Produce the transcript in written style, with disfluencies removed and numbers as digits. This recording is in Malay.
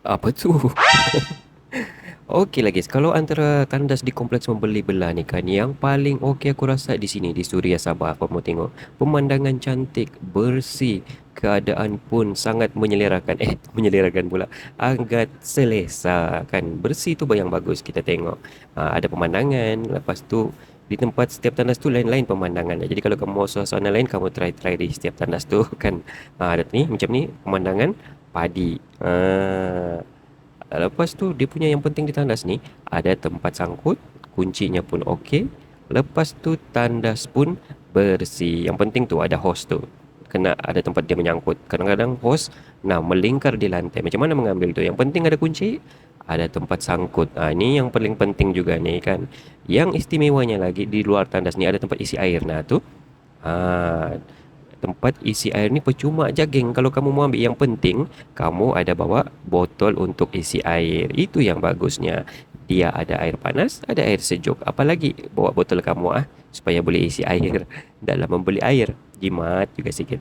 Apa tu? Okey lah guys, kalau antara tandas di kompleks membeli belah ni kan, yang paling okey aku rasa di sini, di Suria Sabah. Kau mau tengok, pemandangan cantik, bersih, keadaan pun sangat menyelerakan. Menyelerakan pula. Sangat selesa kan. Bersih tu yang bagus kita tengok. Ada pemandangan, lepas tu di tempat setiap tandas tu lain-lain pemandangan. Jadi kalau kamu mau suasana lain, kamu try-try di setiap tandas tu kan. Ada ni macam ni pemandangan padi. Lepas tu dia punya yang penting di tandas ni ada tempat sangkut, kuncinya pun okey. Lepas tu tandas pun bersih. Yang penting tu ada hos tu. Kena ada tempat dia menyangkut. Kadang-kadang hos nah melingkar di lantai. Macam mana mengambil tu? Yang penting ada kunci, ada tempat sangkut. Ini yang paling penting juga nih kan. Yang istimewanya lagi di luar tandas ni ada tempat isi air. Nah tu ah tempat isi air ni percuma aja geng kalau kamu mau ambil. Yang penting kamu ada bawa botol untuk isi air. Itu yang bagusnya. Dia ada air panas, ada air sejuk. Apalagi bawa botol kamu supaya boleh isi air dalam membeli air. Jimat juga sikit.